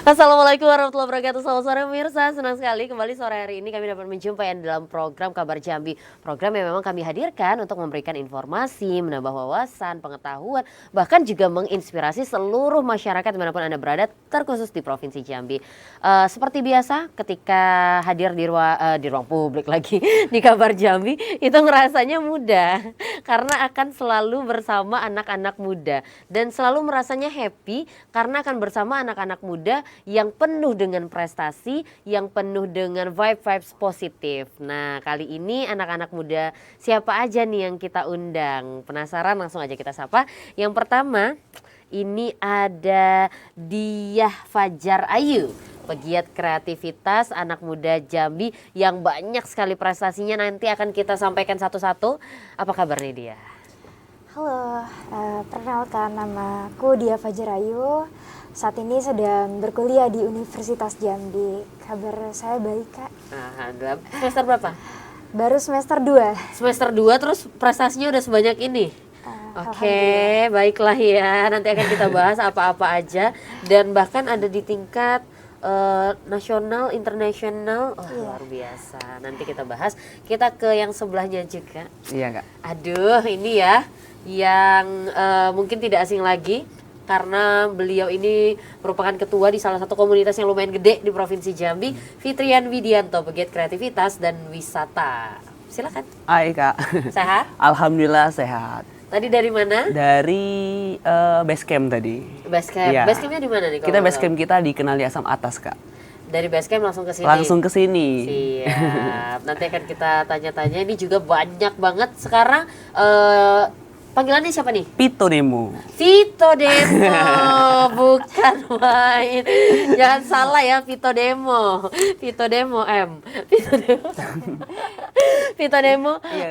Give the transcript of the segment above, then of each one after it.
Assalamualaikum warahmatullahi wabarakatuh. Selamat sore pemirsa, senang sekali kembali sore hari ini kami dapat menjumpai Anda dalam program Kabar Jambi. Program yang memang kami hadirkan untuk memberikan informasi, menambah wawasan, pengetahuan, bahkan juga menginspirasi seluruh masyarakat dimanapun Anda berada, terkhusus di Provinsi Jambi. Seperti biasa ketika hadir di ruang publik lagi di Kabar Jambi, itu ngerasanya mudah karena akan selalu bersama anak-anak muda dan selalu merasanya happy karena akan bersama anak-anak muda yang penuh dengan prestasi, yang penuh dengan vibes positif. Nah, kali ini anak-anak muda siapa aja nih yang kita undang? Penasaran? Langsung aja kita sapa. Yang pertama, ini ada Diah Fajar Ayu, pegiat kreativitas anak muda Jambi yang banyak sekali prestasinya, nanti akan kita sampaikan satu-satu. Apa kabar nih Dia? Halo, perkenalkan namaku Diah Fajar Ayu. Saat ini sedang berkuliah di Universitas Jambi. Kabar saya baik, Kak. Semester berapa? Baru semester 2. Semester 2 terus prestasinya udah sebanyak ini? Oke, baiklah ya. Nanti akan kita bahas apa-apa aja. Dan bahkan ada di tingkat nasional, internasional. Luar biasa. Nanti kita bahas. Kita ke yang sebelahnya juga. Iya, Kak. Aduh, ini ya yang mungkin tidak asing lagi karena beliau ini merupakan ketua di salah satu komunitas yang lumayan gede di Provinsi Jambi, Fitrian Widianto, pegiat kreativitas dan wisata. Silakan. Hai, Kak. Sehat? Alhamdulillah sehat. Tadi dari mana? Dari base camp tadi. Base camp. Iya. Base campnya di mana nih? Kita base camp kita di Kenali Asam Atas, Kak. Dari base camp langsung ke sini. Langsung ke sini. Siap. Nanti akan kita tanya-tanya. Ini juga banyak banget sekarang. Panggilannya siapa nih? Pito Demo. Vito Demo, bukan main. Jangan salah ya, Vito Demo. Vito Demo M. Vito Demo. Vito Demo. Iya.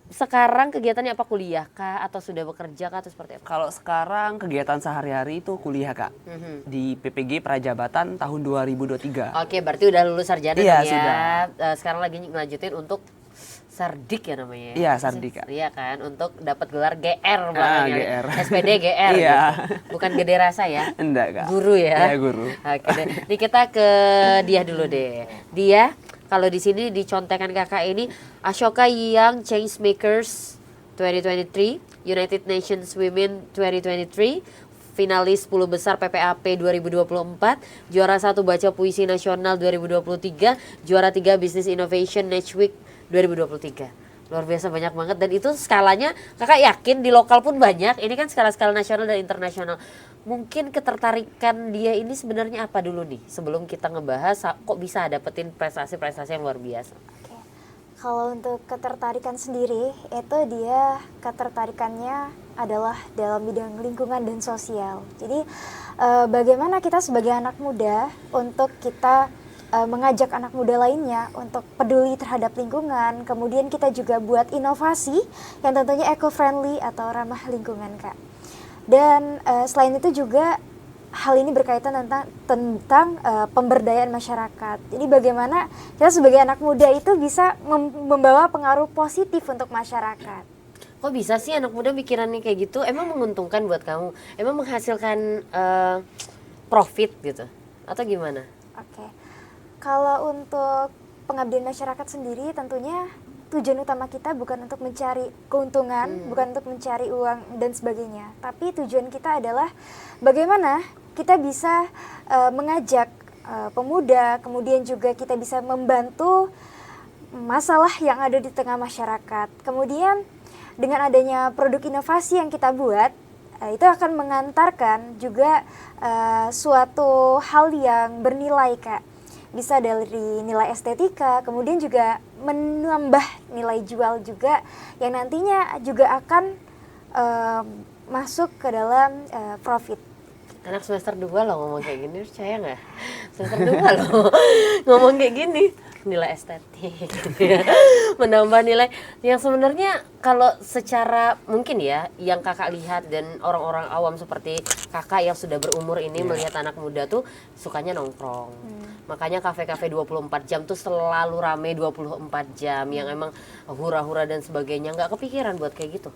Sekarang kegiatannya apa, kuliah kah atau sudah bekerja kah atau seperti apa? Kalau sekarang kegiatan sehari-hari itu kuliah, Kak. Di PPG Prajabatan tahun 2023. Oke, berarti udah lulus sarjana Iya, nih ya. sudah. Sekarang lagi ngelanjutin untuk Sardik ya namanya. Iya, Sardik, Kak. Iya kan, untuk dapat gelar GR bahkan ya. GR. SPD GR. Iya. Gitu. Bukan gede rasa ya. Enggak, Kak. Guru ya. Iya, guru. Oke deh. Ini kita ke Dia dulu deh. Dia kalau di sini dicontekan kakak ini Ashoka Young Changemakers 2023, United Nations Women 2023, finalis 10 besar PPAP 2024, juara 1 baca puisi nasional 2023, juara 3 Business Innovation Next Week 2023. Luar biasa, banyak banget, dan itu skalanya kakak yakin di lokal pun banyak. Ini kan skala-skala nasional dan internasional. Mungkin ketertarikan dia ini sebenarnya apa dulu nih sebelum kita ngebahas kok bisa dapetin prestasi-prestasi yang luar biasa? Oke. Kalau untuk ketertarikan sendiri, itu dia ketertarikannya adalah dalam bidang lingkungan dan sosial. Jadi bagaimana kita sebagai anak muda untuk kita mengajak anak muda lainnya untuk peduli terhadap lingkungan, kemudian kita juga buat inovasi yang tentunya eco-friendly atau ramah lingkungan, Kak. Dan selain itu juga hal ini berkaitan tentang pemberdayaan masyarakat. Jadi bagaimana kita sebagai anak muda itu bisa membawa pengaruh positif untuk masyarakat. Kok bisa sih anak muda pikirannya kayak gitu? Emang menguntungkan buat kamu? Emang menghasilkan profit gitu? Atau gimana? Oke. Kalau untuk pengabdian masyarakat sendiri, tentunya tujuan utama kita bukan untuk mencari keuntungan, bukan untuk mencari uang dan sebagainya. Tapi tujuan kita adalah bagaimana kita bisa mengajak pemuda, kemudian juga kita bisa membantu masalah yang ada di tengah masyarakat. Kemudian dengan adanya produk inovasi yang kita buat, itu akan mengantarkan juga suatu hal yang bernilai, Kak. Bisa dari nilai estetika, kemudian juga menambah nilai jual juga yang nantinya juga akan masuk ke dalam profit. Anak semester 2 loh ngomong kayak gini, percaya nggak? Semester 2 loh ngomong kayak gini. Nilai estetik menambah nilai yang sebenarnya kalau secara mungkin ya yang kakak lihat dan orang-orang awam seperti kakak yang sudah berumur ini melihat anak muda tuh sukanya nongkrong. Makanya kafe-kafe 24 jam tuh selalu rame 24 jam yang emang hura-hura dan sebagainya. Nggak kepikiran buat kayak gitu?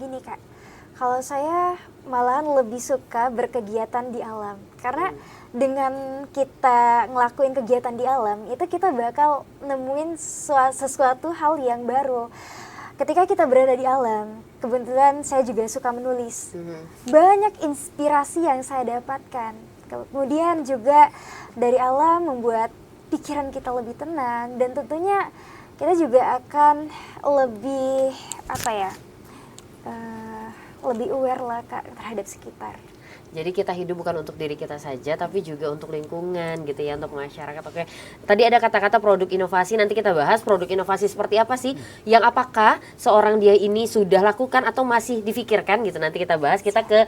Gini, Kak, Kalau saya malahan lebih suka berkegiatan di alam, karena dengan kita ngelakuin kegiatan di alam itu kita bakal nemuin sesuatu hal yang baru. Ketika kita berada di alam, kebetulan saya juga suka menulis. Banyak inspirasi yang saya dapatkan. Kemudian juga dari alam membuat pikiran kita lebih tenang, dan tentunya kita juga akan lebih lebih aware lah Kak terhadap sekitar. Jadi kita hidup bukan untuk diri kita saja, tapi juga untuk lingkungan gitu ya, untuk masyarakat. Oke, tadi ada kata-kata produk inovasi, nanti kita bahas produk inovasi seperti apa sih, yang apakah seorang dia ini sudah lakukan atau masih difikirkan gitu. Nanti kita bahas, kita ke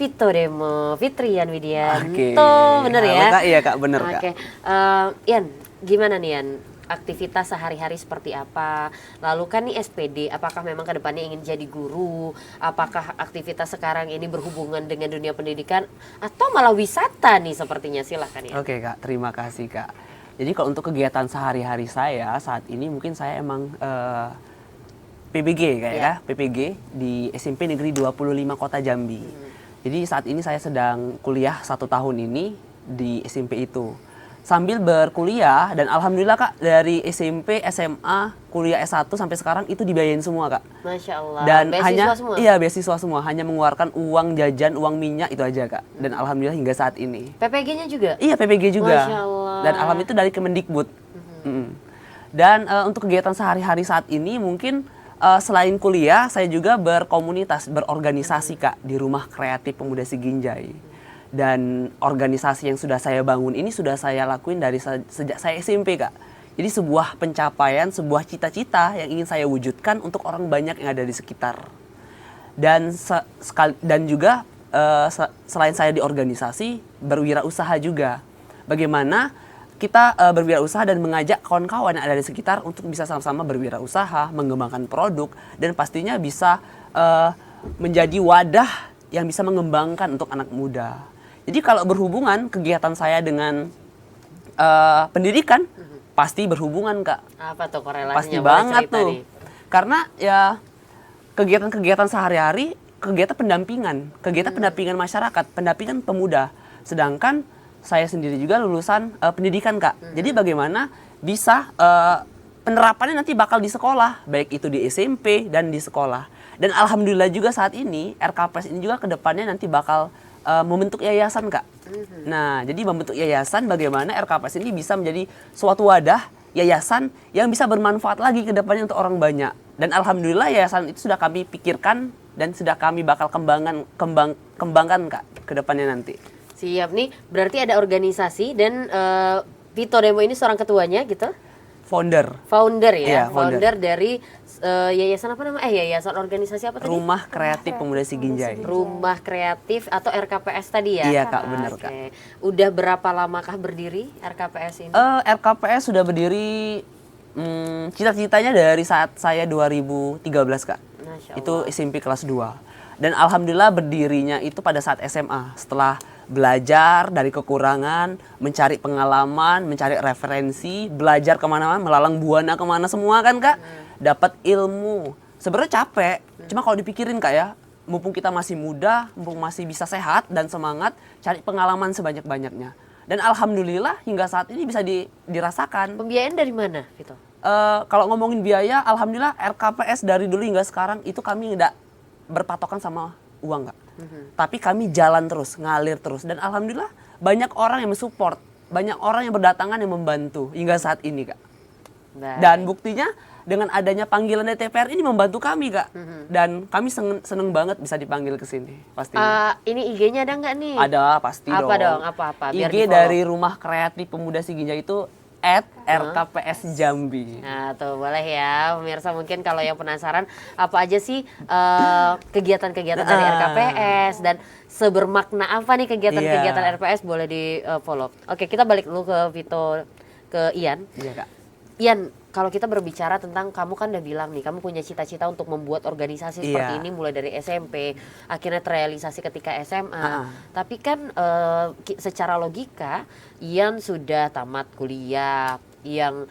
Vito Demo, Fitrian Widianto, bener ya? Kak, iya Kak, bener Kak. Oke, Ian, gimana nih Ian? Aktivitas sehari-hari seperti apa? Lalu kan nih SPD, apakah memang kedepannya ingin jadi guru? Apakah aktivitas sekarang ini berhubungan dengan dunia pendidikan? Atau malah wisata nih sepertinya? Silahkan ya. Oke Kak, terima kasih Kak. Jadi kalau untuk kegiatan sehari-hari saya saat ini mungkin saya emang PBG kayak ya, PPG di SMP Negeri 25 Kota Jambi. Jadi saat ini saya sedang kuliah 1 tahun ini di SMP itu. Sambil berkuliah, dan alhamdulillah Kak, dari SMP, SMA, kuliah S1 sampai sekarang itu dibiayain semua Kak. Masya Allah. Dan beasiswa semua? Iya, beasiswa semua, hanya mengeluarkan uang jajan, uang minyak itu aja Kak. Dan alhamdulillah hingga saat ini. PPG-nya juga? Iya, PPG juga. Masya Allah. Dan alhamdulillah itu dari Kemendikbud. Dan untuk kegiatan sehari-hari saat ini mungkin selain kuliah, saya juga berkomunitas, berorganisasi Kak di Rumah Kreatif Pemuda Siginjai. Dan organisasi yang sudah saya bangun ini sudah saya lakuin dari sejak saya SMP Kak. Jadi sebuah pencapaian, sebuah cita-cita yang ingin saya wujudkan untuk orang banyak yang ada di sekitar. Dan juga selain saya di organisasi, berwirausaha juga. Bagaimana kita berwirausaha dan mengajak kawan-kawan yang ada di sekitar untuk bisa sama-sama berwirausaha, mengembangkan produk, dan pastinya bisa menjadi wadah yang bisa mengembangkan untuk anak muda. Jadi kalau berhubungan kegiatan saya dengan pendidikan, pasti berhubungan Kak. Apa tuh korelasinya? Pasti banget tuh. Nih. Karena ya kegiatan-kegiatan sehari-hari, kegiatan pendampingan masyarakat, pendampingan pemuda. Sedangkan saya sendiri juga lulusan pendidikan Kak. Jadi bagaimana bisa penerapannya nanti bakal di sekolah, baik itu di SMP dan di sekolah. Dan alhamdulillah juga saat ini RKPS ini juga kedepannya nanti bakal membentuk yayasan Kak. Nah, jadi membentuk yayasan bagaimana RKPS ini bisa menjadi suatu wadah yayasan yang bisa bermanfaat lagi ke depannya untuk orang banyak. Dan alhamdulillah yayasan itu sudah kami pikirkan dan sudah kami bakal kembangkan Kak ke depannya nanti. Siap nih, berarti ada organisasi dan Vito Demo ini seorang ketuanya gitu? Founder ya, Iya, founder dari yayasan apa namanya? Yayasan organisasi apa tadi? Rumah Kreatif Pemuda Siginjai. Rumah Kreatif atau RKPS tadi ya? Iya Kak, benar Kak. Udah berapa lamakah berdiri RKPS ini? RKPS sudah berdiri cita-citanya dari saat saya 2013 Kak. Masya Allah. Itu SMP kelas 2. Dan alhamdulillah berdirinya itu pada saat SMA, setelah belajar dari kekurangan, mencari pengalaman, mencari referensi, belajar kemana-mana, melalang buana kemana semua kan Kak, dapat ilmu. Sebenarnya capek, cuma kalau dipikirin Kak ya, mumpung kita masih muda, mumpung masih bisa sehat dan semangat, cari pengalaman sebanyak-banyaknya. Dan alhamdulillah hingga saat ini bisa dirasakan. Pembiayaan dari mana Vito? Kalau ngomongin biaya, alhamdulillah RKPS dari dulu hingga sekarang itu kami nggak berpatokan sama uang Kak. Tapi kami jalan terus, ngalir terus, dan alhamdulillah banyak orang yang mensupport, banyak orang yang berdatangan yang membantu hingga saat ini Kak. Baik. Dan buktinya dengan adanya panggilan dari TPR ini membantu kami Kak. Dan kami seneng banget bisa dipanggil ke sini pastinya. Ini IG-nya ada nggak nih? Ada pasti Apa dong. dong? Apa-apa? Biar IG di-follow. dari Rumah Kreatif Pemuda Siginjai itu @RKPS Jambi. Nah tuh boleh ya pemirsa, mungkin kalau yang penasaran apa aja sih kegiatan-kegiatan dari RKPS dan sebermakna apa nih kegiatan-kegiatan RKPS, boleh di follow. Oke, kita balik dulu ke Vito, ke Ian. Iya Kak. Ian, kalau kita berbicara tentang, kamu kan udah bilang nih, kamu punya cita-cita untuk membuat organisasi seperti ini mulai dari SMP, akhirnya terrealisasi ketika SMA. Tapi kan secara logika, Ian sudah tamat kuliah, yang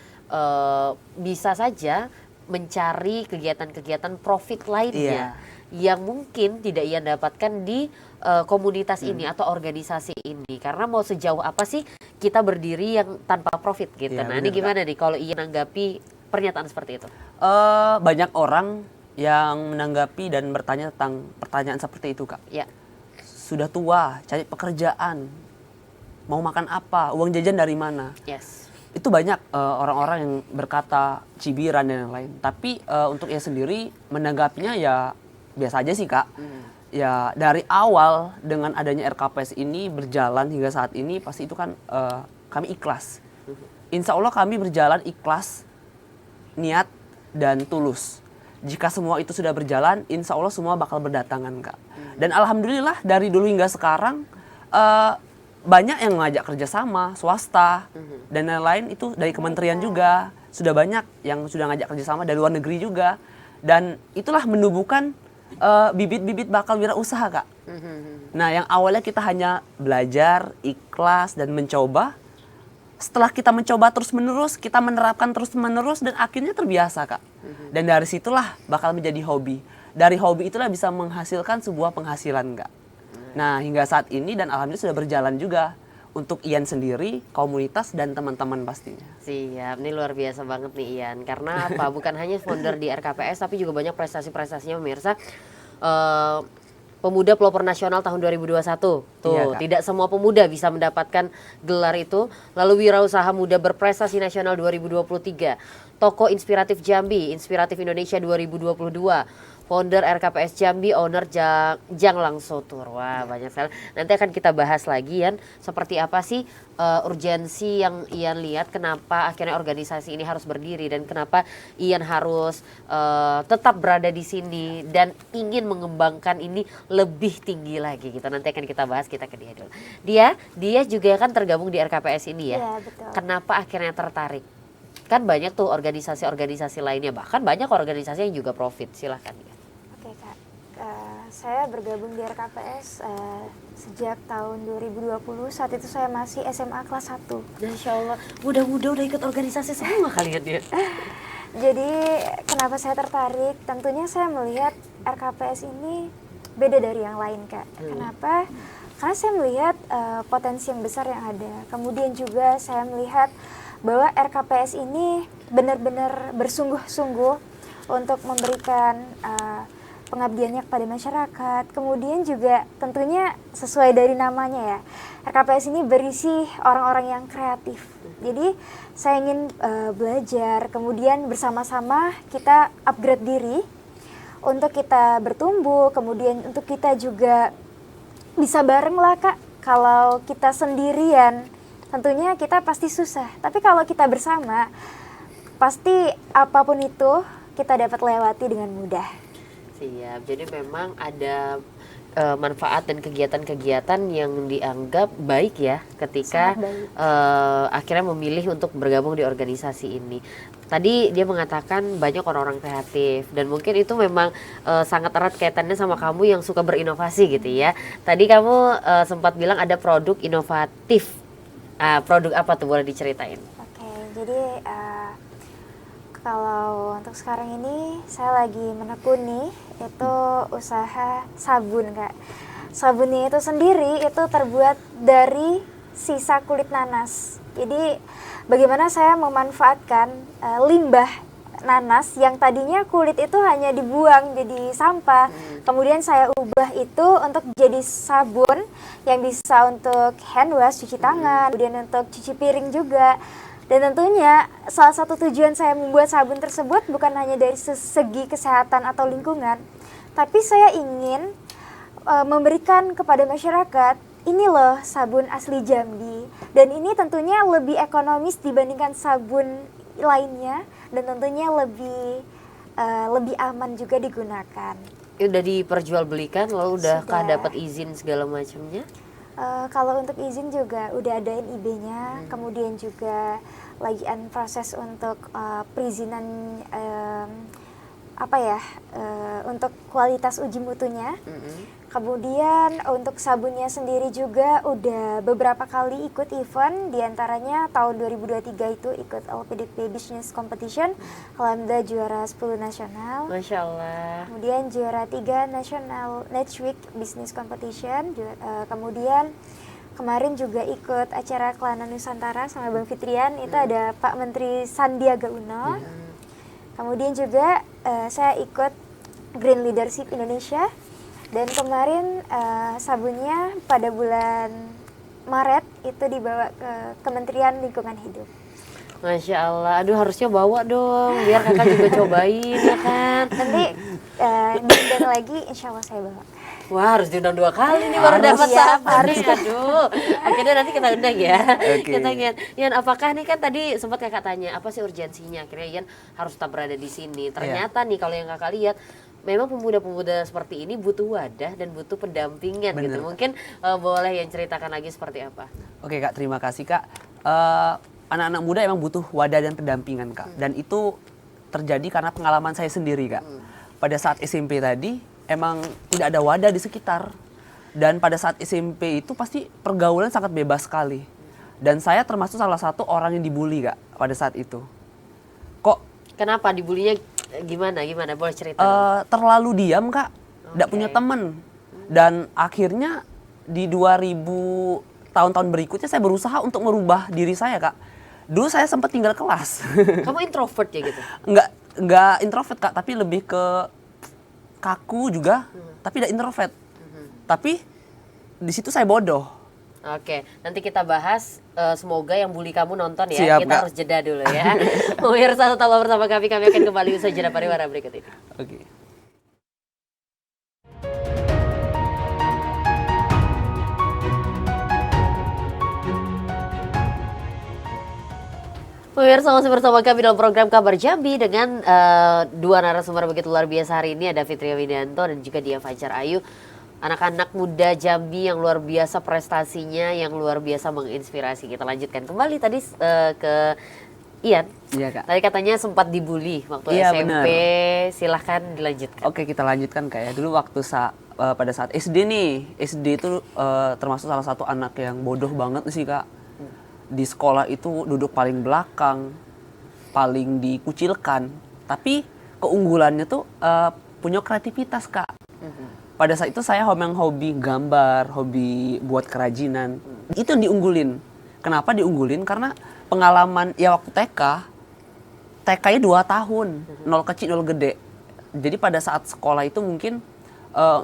bisa saja mencari kegiatan-kegiatan profit lainnya. yang mungkin tidak Ian dapatkan di komunitas ini atau organisasi ini. Karena mau sejauh apa sih kita berdiri yang tanpa profit gitu. Iya, Nah ini bener, gimana nih kalau Ian nanggapi pernyataan seperti itu? Banyak orang yang menanggapi dan bertanya tentang pertanyaan seperti itu, Kak. Ya. Sudah tua, cari pekerjaan, mau makan apa, uang jajan dari mana? Yes. Itu banyak orang-orang yang berkata cibiran dan lain-lain. Tapi untuk ia sendiri menanggapinya ya biasa aja sih, Kak. Ya dari awal dengan adanya RKPS ini berjalan hingga saat ini pasti itu kan kami ikhlas. Insya Allah kami berjalan ikhlas, niat dan tulus. Jika semua itu sudah berjalan, insya Allah semua bakal berdatangan, Kak. Dan alhamdulillah dari dulu hingga sekarang banyak yang ngajak kerjasama, swasta dan lain-lain itu dari kementerian juga sudah banyak yang sudah ngajak kerjasama dari luar negeri juga, dan itulah menumbuhkan bibit-bibit bakal wirausaha, Kak. Nah yang awalnya kita hanya belajar, ikhlas dan mencoba, setelah kita mencoba terus-menerus, kita menerapkan terus-menerus dan akhirnya terbiasa, Kak. Dan dari situlah bakal menjadi hobi. Dari hobi itulah bisa menghasilkan sebuah penghasilan, Kak. Nah hingga saat ini dan alhamdulillah sudah berjalan juga untuk Ian sendiri, komunitas dan teman-teman pastinya. Siap, ini luar biasa banget nih Ian. Karena apa? Bukan hanya founder di RKPS, tapi juga banyak prestasi-prestasinya pemirsa. Pemuda Pelopor Nasional tahun 2021. Tuh, Iya, Kak. tidak semua pemuda bisa mendapatkan gelar itu. Lalu Wirausaha Muda Berprestasi Nasional 2023. Tokoh Inspiratif Jambi, Inspiratif Indonesia 2022. Founder RKPS Jambi, owner Jang Langsotur. Wah, banyak sekali. Nanti akan kita bahas lagi Ian, seperti apa sih urgensi yang Ian lihat, kenapa akhirnya organisasi ini harus berdiri dan kenapa Ian harus tetap berada di sini dan ingin mengembangkan ini lebih tinggi lagi. Gitu. Nanti akan kita bahas, kita ke dia dulu. Dia juga kan tergabung di RKPS ini ya. Iya, betul. Kenapa akhirnya tertarik? Kan banyak tuh organisasi-organisasi lainnya, bahkan banyak organisasi yang juga profit. Silahkan ya. Oke Kak, saya bergabung di RKPS sejak tahun 2020, saat itu saya masih SMA kelas 1. Masya Allah, mudah-mudah udah ikut organisasi semua kalian ya. Jadi kenapa saya tertarik? Tentunya saya melihat RKPS ini beda dari yang lain Kak. Kenapa? Karena saya melihat potensi yang besar yang ada. Kemudian juga saya melihat bahwa RKPS ini benar-benar bersungguh-sungguh untuk memberikan pengabdiannya kepada masyarakat. Kemudian juga tentunya sesuai dari namanya ya, RKPS ini berisi orang-orang yang kreatif. Jadi saya ingin belajar, kemudian bersama-sama kita upgrade diri untuk kita bertumbuh, kemudian untuk kita juga bisa bareng lah Kak. Kalau kita sendirian tentunya kita pasti susah, tapi kalau kita bersama pasti apapun itu kita dapat lewati dengan mudah. Siap, jadi memang ada manfaat dan kegiatan-kegiatan yang dianggap baik ya ketika akhirnya memilih untuk bergabung di organisasi ini. Tadi dia mengatakan banyak orang-orang kreatif dan mungkin itu memang sangat erat kaitannya sama kamu yang suka berinovasi gitu ya. Tadi kamu sempat bilang ada produk inovatif. Produk apa tuh, boleh diceritain? Oke, jadi kalau untuk sekarang ini saya lagi menekuni itu usaha sabun Kak. Sabunnya itu sendiri itu terbuat dari sisa kulit nanas. Jadi bagaimana saya memanfaatkan limbah nanas yang tadinya kulit itu hanya dibuang jadi sampah, kemudian saya ubah itu untuk jadi sabun yang bisa untuk hand wash, cuci tangan, kemudian untuk cuci piring juga. Dan tentunya salah satu tujuan saya membuat sabun tersebut bukan hanya dari segi kesehatan atau lingkungan, tapi saya ingin memberikan kepada masyarakat, ini loh sabun asli Jambi, dan ini tentunya lebih ekonomis dibandingkan sabun lainnya, dan tentunya lebih aman juga digunakan. Udah diperjualbelikan, lalu udahkah dapat izin segala macamnya? Kalau untuk izin juga udah adain IB-nya, kemudian juga lagi proses untuk perizinan untuk kualitas uji mutunya. Kemudian untuk sabunnya sendiri juga udah beberapa kali ikut event, diantaranya tahun 2023 itu ikut LPDP Business Competition, alhamdulillah juara 10 nasional. Masya Allah. Kemudian juara 3 National Next Week Business Competition. Kemudian kemarin juga ikut acara Kelana Nusantara sama Bang Fitrian, itu ada Pak Menteri Sandiaga Uno. Kemudian juga saya ikut Green Leadership Indonesia. Dan kemarin sabunnya pada bulan Maret itu dibawa ke Kementerian Lingkungan Hidup. Masya Allah, aduh harusnya bawa dong, biar kakak juga cobain ya kan. Nanti diundang lagi, insya Allah saya bawa. Wah harus diundang 2 kali nih baru dapat ya, sabun nih, aduh. Akhirnya nanti kita undang ya. Oke. Kita lihat, Yan apakah nih kan tadi sempat kakak tanya, apa sih urgensinya? Akhirnya Yan harus tetap berada di sini. Ternyata nih kalau yang kakak lihat, memang pemuda-pemuda seperti ini butuh wadah dan butuh pendampingan gitu. Bener. Mungkin boleh yang ceritakan lagi seperti apa? Oke Kak, terima kasih Kak. Anak-anak muda emang butuh wadah dan pendampingan Kak. Dan itu terjadi karena pengalaman saya sendiri Kak. Pada saat SMP tadi emang tidak ada wadah di sekitar. Dan pada saat SMP itu pasti pergaulan sangat bebas sekali. Dan saya termasuk salah satu orang yang dibully Kak pada saat itu. Kok Kenapa dibulinya gimana? Boleh cerita? terlalu diam Kak, tidak Oke. punya teman. Dan akhirnya di 2000 tahun-tahun berikutnya saya berusaha untuk merubah diri saya Kak. Dulu saya sempat tinggal kelas. Kamu introvert ya gitu? Enggak introvert Kak, tapi lebih ke kaku juga, tapi tidak introvert. Tapi di situ saya bodoh. Oke, nanti kita bahas. Semoga yang bully kamu nonton ya. Siap, Kita Kak. harus jeda dulu ya. Pemirsa tetaplah bersama kami. Kami akan kembali usai jeda pariwara berikut ini. Oke. Pemirsa masih bersama kami dalam program Kabar Jambi dengan 2 narasumber begitu luar biasa hari ini. Ada Fitria Widianto dan juga Dia Fajar Ayu. Anak-anak muda Jambi yang luar biasa prestasinya, yang luar biasa menginspirasi. Kita lanjutkan kembali tadi ke Ian. Iya Kak. Tadi katanya sempat dibully waktu Iya, SMP. benar. Silahkan dilanjutkan. Oke, kita lanjutkan Kak ya. Dulu waktu pada saat SD nih, SD itu termasuk salah satu anak yang bodoh banget sih Kak. Di sekolah itu duduk paling belakang, paling dikucilkan. Tapi keunggulannya tuh punya kreativitas Kak. Pada saat itu saya memang hobi gambar, hobi buat kerajinan. Itu yang diunggulin. Kenapa diunggulin? Karena pengalaman ya waktu TK-nya 2 tahun, 0 kecil 0 gede. Jadi pada saat sekolah itu mungkin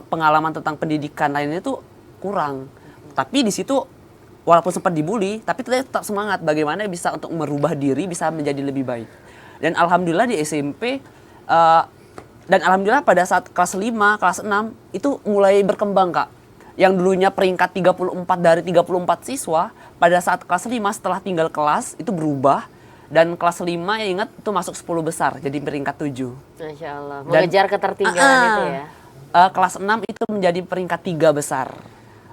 pengalaman tentang pendidikan lainnya tuh kurang. Tapi di situ walaupun sempat dibully, tapi tetap semangat bagaimana bisa untuk merubah diri bisa menjadi lebih baik. Dan alhamdulillah di SMP dan alhamdulillah pada saat kelas 5, kelas 6 itu mulai berkembang Kak. Yang dulunya peringkat 34 dari 34 siswa, pada saat kelas 5 setelah tinggal kelas itu berubah. Dan kelas 5 ya ingat itu masuk 10 besar, jadi peringkat 7. Masya Allah, mengejar ketertinggalan itu ya. Kelas 6 itu menjadi peringkat 3 besar.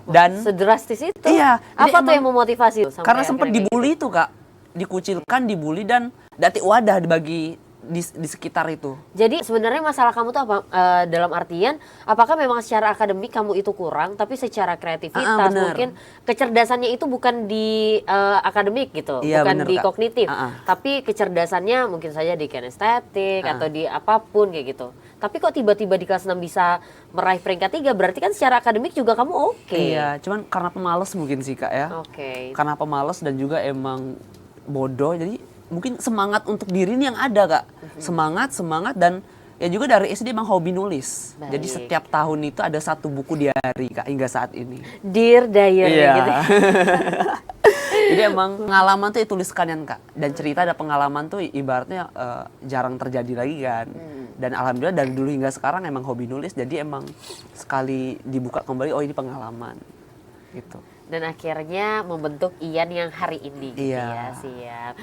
Dan Sedrastis itu? Iya, Apa jadi tuh yang memotivasi? Sampai karena sempat akhirnya kayak dibully itu Kak, dikucilkan, dibully dan dati wadah dibagi di sekitar itu. Jadi sebenarnya masalah kamu tuh apa? Dalam artian, apakah memang secara akademik kamu itu kurang, tapi secara kreativitas bener. mungkin kecerdasannya itu bukan di akademik gitu, Iya, bukan bener, di Kak. kognitif, tapi kecerdasannya mungkin saja di kinestetik atau di apapun kayak gitu. Tapi kok tiba-tiba di kelas 6 bisa meraih peringkat 3, berarti kan secara akademik juga kamu oke. Iya, cuman karena pemalas mungkin sih Kak ya. Oke. Karena pemalas dan juga emang bodoh, jadi mungkin semangat untuk diri ini yang ada Kak. Semangat dan ya juga dari SD emang hobi nulis. Baik. Jadi setiap tahun itu ada 1 buku diary Kak hingga saat ini. Dear Diary Iya. gitu. Jadi emang pengalaman tuh dituliskan Kak. Dan cerita ada pengalaman tuh ibaratnya jarang terjadi lagi kan. Dan alhamdulillah dari dulu hingga sekarang emang hobi nulis. Jadi emang sekali dibuka kembali, oh ini pengalaman gitu. Dan akhirnya membentuk Ian yang hari ini gitu Iya. ya, siap.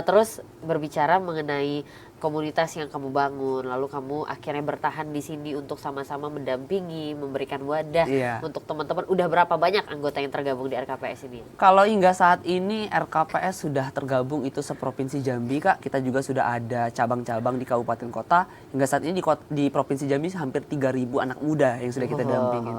Terus berbicara mengenai komunitas yang kamu bangun, lalu kamu akhirnya bertahan di sini untuk sama-sama mendampingi, memberikan wadah Iya. untuk teman-teman. Udah berapa banyak anggota yang tergabung di RKPS ini? Kalau hingga saat ini RKPS sudah tergabung itu seprovinsi Jambi Kak. Kita juga sudah ada cabang-cabang di kabupaten kota. Hingga saat ini di Provinsi Jambi hampir 3.000 anak muda yang sudah kita dampingin.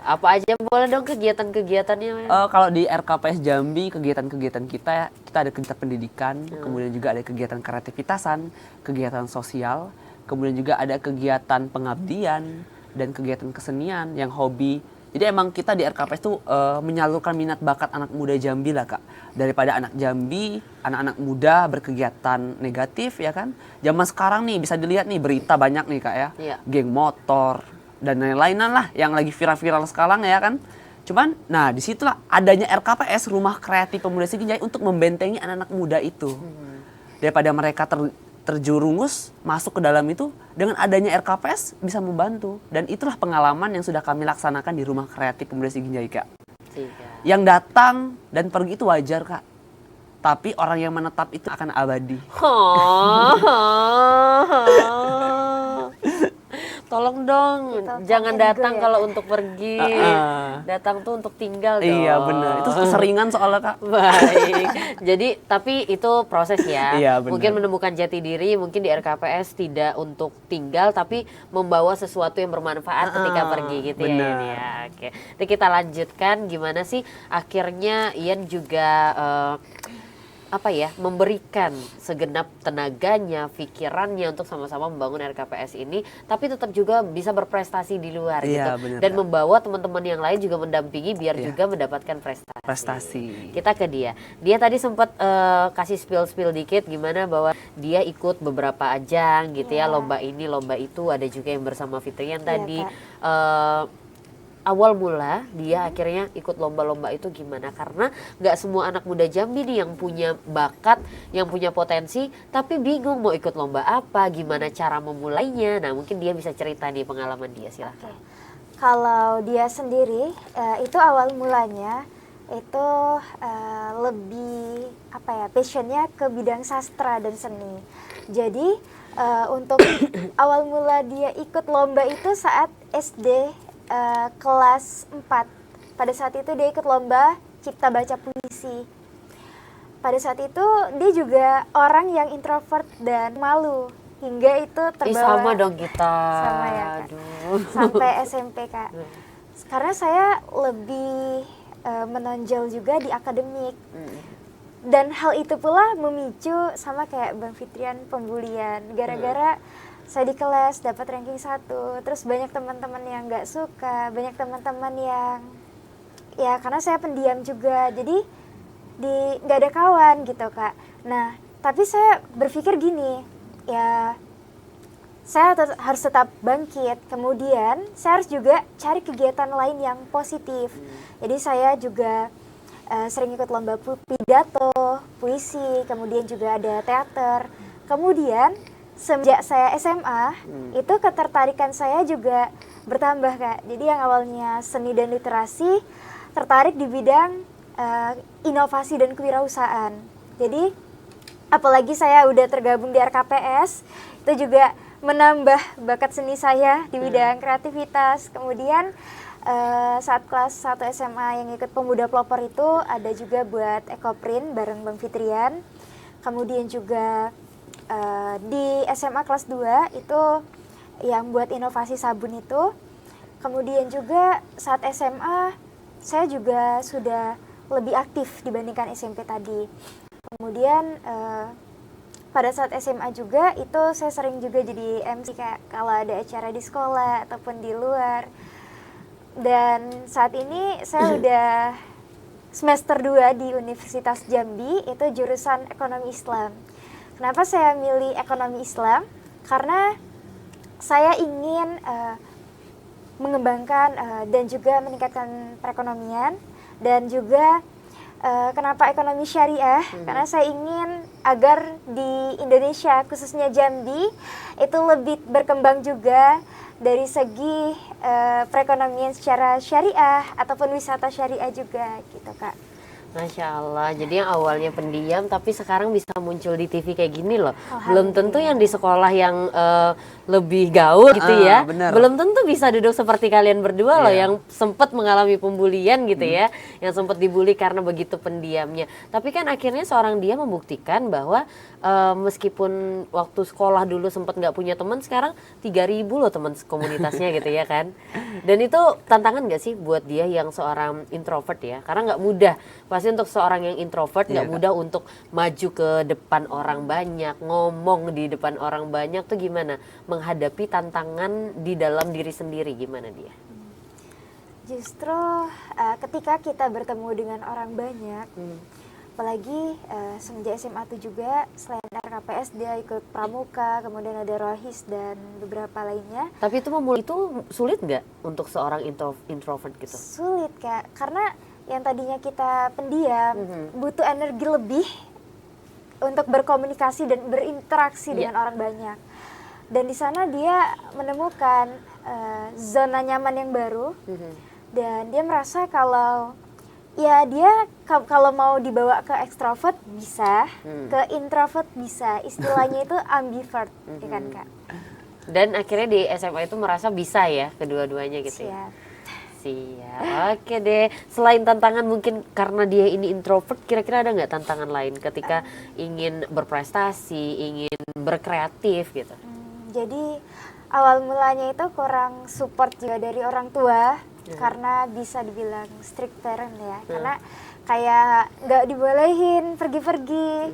Apa aja boleh dong kegiatan-kegiatannya? Mem? Kalau di RKPS Jambi, kegiatan-kegiatan kita ada kegiatan pendidikan, kemudian juga ada kegiatan kreativitasan, kegiatan sosial, kemudian juga ada kegiatan pengabdian dan kegiatan kesenian yang hobi. Jadi emang kita di RKPS tuh menyalurkan minat bakat anak muda Jambi lah Kak. Daripada anak Jambi, anak-anak muda berkegiatan negatif ya kan. Zaman sekarang nih bisa dilihat nih berita banyak nih Kak ya. Iya. Geng motor dan lain-lainan lah yang lagi viral-viral sekarang ya kan. Cuman, nah disitulah adanya RKPS, Rumah Kreatif Pemuda Siginjai untuk membentengi anak-anak muda itu. Daripada mereka terjerumus masuk ke dalam itu, dengan adanya RKPS bisa membantu. Dan itulah pengalaman yang sudah kami laksanakan di Rumah Kreatif Pemuda Siginjai Kak. Yang datang dan pergi itu wajar Kak. Tapi orang yang menetap itu akan abadi. Tolong dong, Gitu, jangan ego datang ya. kalau untuk pergi. Datang tuh untuk tinggal dong. Iya benar, itu keseringan soalnya Kak. Baik. Jadi tapi itu proses ya. Iya, benar. Mungkin menemukan jati diri, mungkin di RKPS tidak untuk tinggal tapi membawa sesuatu yang bermanfaat ketika pergi gitu ya benar. Ian ya. Oke. Nanti kita lanjutkan gimana sih akhirnya Ian juga memberikan segenap tenaganya, pikirannya untuk sama-sama membangun RKPS ini, tapi tetap juga bisa berprestasi di luar Iya, gitu. benar, Dan Kak. membawa teman-teman yang lain juga mendampingi biar Iya. juga mendapatkan prestasi. Prestasi. Kita ke dia. Dia tadi sempat kasih spill dikit gimana bahwa dia ikut beberapa ajang gitu ya, Iya. lomba ini, lomba itu, ada juga yang bersama Fitrian Iya, tadi. Kak. Awal mula dia akhirnya ikut lomba-lomba itu gimana? Karena nggak semua anak muda Jambi nih yang punya bakat, yang punya potensi, tapi bingung mau ikut lomba apa, gimana cara memulainya. Nah mungkin dia bisa cerita nih pengalaman dia, silahkan. Kalau dia sendiri, itu awal mulanya itu lebih passionnya ke bidang sastra dan seni. Jadi untuk awal mula dia ikut lomba itu saat SD kelas 4. Pada saat itu dia ikut lomba cipta baca puisi. Pada saat itu dia juga orang yang introvert dan malu. Hingga itu terbawa. Sama dong kita. Sama ya, Kak. Aduh. Sampai SMP Kak. Karena saya lebih menonjol juga di akademik. Dan hal itu pula memicu sama kayak Bang Fitrian pembulian. Gara-gara saya di kelas dapat ranking 1, terus banyak teman-teman yang nggak suka, banyak teman-teman yang ya karena saya pendiam juga, jadi nggak ada kawan gitu Kak. Nah, tapi saya berpikir gini, ya saya harus tetap bangkit, kemudian saya harus juga cari kegiatan lain yang positif. Jadi saya juga sering ikut lomba pidato, puisi, kemudian juga ada teater. Kemudian semenjak saya SMA, itu ketertarikan saya juga bertambah Kak. Jadi yang awalnya seni dan literasi, tertarik di bidang inovasi dan kewirausahaan. Jadi apalagi saya udah tergabung di RKPS, itu juga menambah bakat seni saya di bidang kreativitas. Kemudian saat kelas 1 SMA yang ikut Pemuda Pelopor itu ada juga buat ekoprint bareng Bang Fitrian. Kemudian juga di SMA kelas 2 itu yang buat inovasi sabun itu. Kemudian juga saat SMA saya juga sudah lebih aktif dibandingkan SMP tadi. Kemudian pada saat SMA juga itu saya sering juga jadi MC kayak kalau ada acara di sekolah ataupun di luar. Dan saat ini saya udah semester 2 di Universitas Jambi, itu jurusan Ekonomi Islam. Kenapa saya milih Ekonomi Islam? Karena saya ingin mengembangkan dan juga meningkatkan perekonomian, dan juga kenapa ekonomi syariah? Karena saya ingin agar di Indonesia, khususnya Jambi, itu lebih berkembang juga dari segi perekonomian secara syariah ataupun wisata syariah juga gitu Kak. Masya Allah, jadi yang awalnya pendiam tapi sekarang bisa muncul di TV kayak gini loh. Belum tentu yang di sekolah yang lebih gaul gitu ya. Bener. Belum tentu bisa duduk seperti kalian berdua loh Iya. yang sempat mengalami pembulian gitu ya. Yang sempat dibully karena begitu pendiamnya. Tapi kan akhirnya seorang dia membuktikan bahwa meskipun waktu sekolah dulu sempat nggak punya teman, sekarang 3.000 loh teman komunitasnya gitu ya kan. Dan itu tantangan nggak sih buat dia yang seorang introvert ya? Karena nggak mudah. Pasti untuk seorang yang introvert nggak Iya, Kak. mudah untuk maju ke depan orang banyak, ngomong di depan orang banyak tuh gimana? Menghadapi tantangan di dalam diri sendiri gimana dia? Justru ketika kita bertemu dengan orang banyak, apalagi semenjak SMA tuh juga selain RKPS dia ikut pramuka, kemudian ada rohis dan beberapa lainnya. Tapi itu memulai itu sulit nggak untuk seorang introvert gitu? Sulit Kak, karena yang tadinya kita pendiam butuh energi lebih untuk berkomunikasi dan berinteraksi dengan orang banyak. Dan di sana dia menemukan zona nyaman yang baru. Dan dia merasa kalau ya dia kalau mau dibawa ke ekstrovert bisa, ke introvert bisa. Istilahnya itu ambivert, ya kan Kak? Dan akhirnya di SMA itu merasa bisa ya kedua-duanya gitu ya? Siap. Siap, oke deh. Selain tantangan mungkin karena dia ini introvert, kira-kira ada nggak tantangan lain ketika ingin berprestasi, ingin berkreatif gitu? Jadi awal mulanya itu kurang support juga dari orang tua, karena bisa dibilang strict parent ya, karena kayak nggak dibolehin pergi-pergi,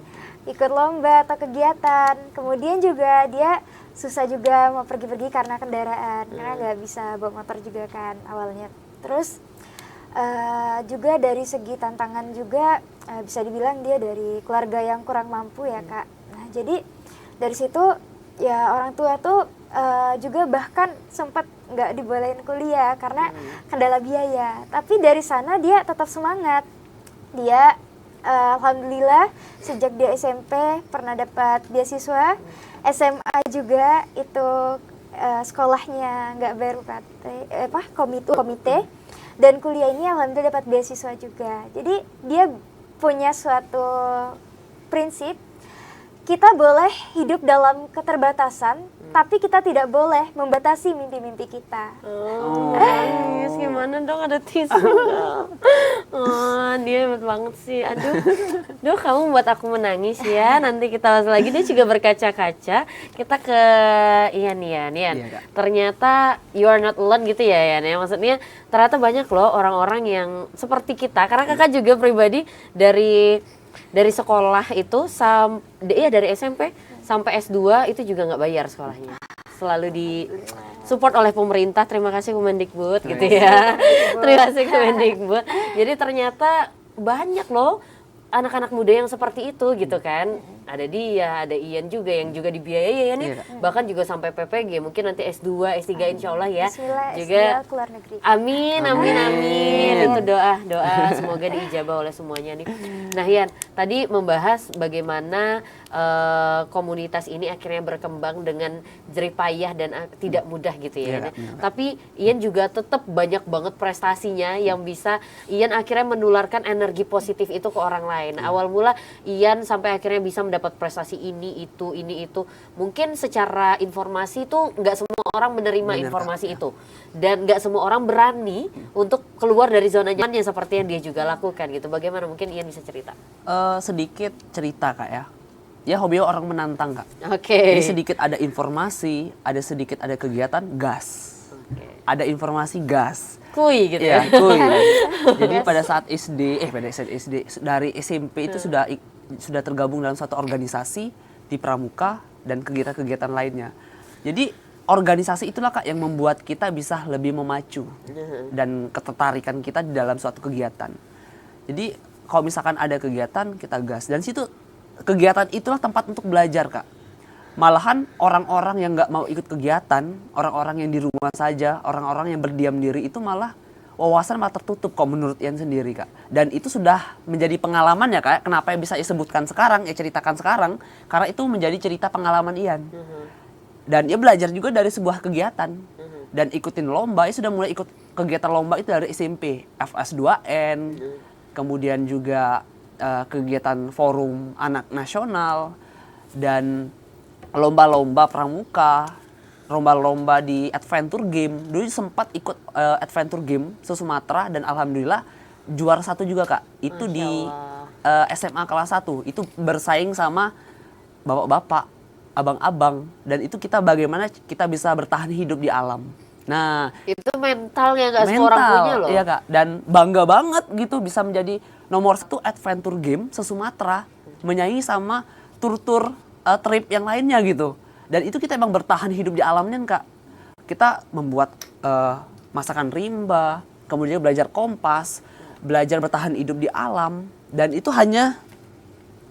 ikut lomba atau kegiatan. Kemudian juga dia susah juga mau pergi-pergi karena kendaraan, karena nggak bisa bawa motor juga kan awalnya. Terus juga dari segi tantangan juga bisa dibilang dia dari keluarga yang kurang mampu ya Kak. Nah jadi dari situ ya orang tua tuh juga bahkan sempat nggak dibolehin kuliah karena kendala biaya. Tapi dari sana dia tetap semangat. Dia alhamdulillah sejak dia SMP pernah dapat beasiswa, SMA juga itu sekolahnya nggak bayar komite, dan kuliah ini alhamdulillah dapat beasiswa juga. Jadi dia punya suatu prinsip, kita boleh hidup dalam keterbatasan, tapi kita tidak boleh membatasi mimpi-mimpi kita. Oh, nangis gimana dong, ada tisu. Oh, dia hebat banget sih. Aduh, kamu buat aku menangis ya. Nanti kita bahas lagi. Dia juga berkaca-kaca. Kita ke Ian. Iya, Kak. Ternyata you are not alone gitu ya, Ian. Ya, maksudnya ternyata banyak loh orang-orang yang seperti kita. Karena kakak juga pribadi dari sekolah itu dari SMP sampai S2 itu juga nggak bayar sekolahnya. Selalu di support oleh pemerintah. Terima kasih Kemendikbud gitu ya. Terima kasih Kemendikbud. Jadi ternyata banyak loh anak-anak muda yang seperti itu gitu kan. Ada dia, ada Ian juga yang juga dibiayai ya nih. Iya, Kak. Bahkan juga sampai PPG, mungkin nanti S2, S3 insya Allah ya. Bismillah, Juga S2 keluar negeri. Amin. Itu doa semoga diijabah oleh semuanya nih. Nah Ian, tadi membahas bagaimana komunitas ini akhirnya berkembang dengan jerih payah dan tidak mudah gitu ya. Iya, Ian. benar. Tapi Ian juga tetap banyak banget prestasinya yang bisa Ian akhirnya menularkan energi positif itu ke orang lain. Awal mula Ian sampai akhirnya bisa mendapat prestasi ini itu. Mungkin secara informasi itu nggak semua orang menerima Benar, informasi Kak. itu. Dan nggak semua orang berani untuk keluar dari zona nyaman yang seperti yang dia juga lakukan gitu. Bagaimana mungkin Ian bisa cerita? Sedikit cerita Kak ya. Ya hobi orang menantang Kak. Oke. Jadi sedikit ada informasi, sedikit ada kegiatan, gas. Oke. Ada informasi, gas. Kui gitu Iya, ya. kuy. Jadi pada saat SD, dari SMP itu sudah tergabung dalam suatu organisasi di pramuka dan kegiatan-kegiatan lainnya. Jadi organisasi itulah Kak yang membuat kita bisa lebih memacu dan ketertarikan kita di dalam suatu kegiatan. Jadi kalau misalkan ada kegiatan kita gas, dan situ kegiatan itulah tempat untuk belajar Kak. Malahan orang-orang yang nggak mau ikut kegiatan, orang-orang yang di rumah saja, orang-orang yang berdiam diri itu malah wawasan malah tertutup kok menurut Ian sendiri Kak. Dan itu sudah menjadi pengalaman ya Kak. Kenapa bisa disebutkan sekarang, ceritakan sekarang, karena itu menjadi cerita pengalaman Ian. Dan ia belajar juga dari sebuah kegiatan. Dan ikutin lomba, ia sudah mulai ikut kegiatan lomba itu dari SMP, FS2N, kemudian juga kegiatan forum anak nasional, dan lomba-lomba pramuka, lomba-lomba di adventure game. Dulu sempat ikut adventure game se-Sumatera dan alhamdulillah juara 1 juga Kak. Itu Masya di Allah. SMA kelas 1. Itu bersaing sama bapak-bapak, abang-abang, dan itu kita bagaimana kita bisa bertahan hidup di alam. Nah, Itu mentalnya nggak semua orang punya loh. iya Kak, dan bangga banget gitu bisa menjadi nomor 1 adventure game se-Sumatera, menyaingi sama tur-tur trip yang lainnya gitu. Dan itu kita emang bertahan hidup di alamnya Kak. Kita membuat masakan rimba, kemudian belajar kompas, belajar bertahan hidup di alam, dan itu hanya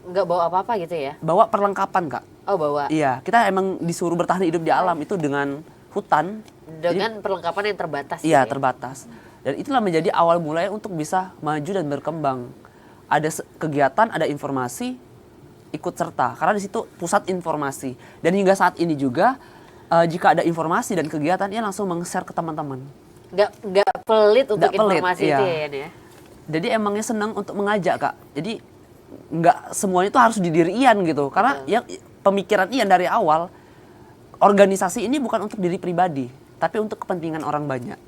Nggak bawa apa-apa gitu ya? bawa perlengkapan Kak. Oh bawa. Iya, kita emang disuruh bertahan hidup di alam itu dengan hutan. Dengan perlengkapan yang terbatas. Iya, gitu ya? terbatas. Dan itulah menjadi awal mulai untuk bisa maju dan berkembang. Ada kegiatan, ada informasi, ikut serta. Karena di situ pusat informasi. Dan hingga saat ini juga, jika ada informasi dan kegiatan, ia langsung meng-share ke teman-teman. Nggak pelit untuk Nggak pelit, informasi iya. itu ya, Yan, ya? Jadi emangnya senang untuk mengajak Kak. Jadi nggak semuanya itu harus di diri Ian gitu. Karena yang pemikiran Ian dari awal, organisasi ini bukan untuk diri pribadi, tapi untuk kepentingan orang banyak.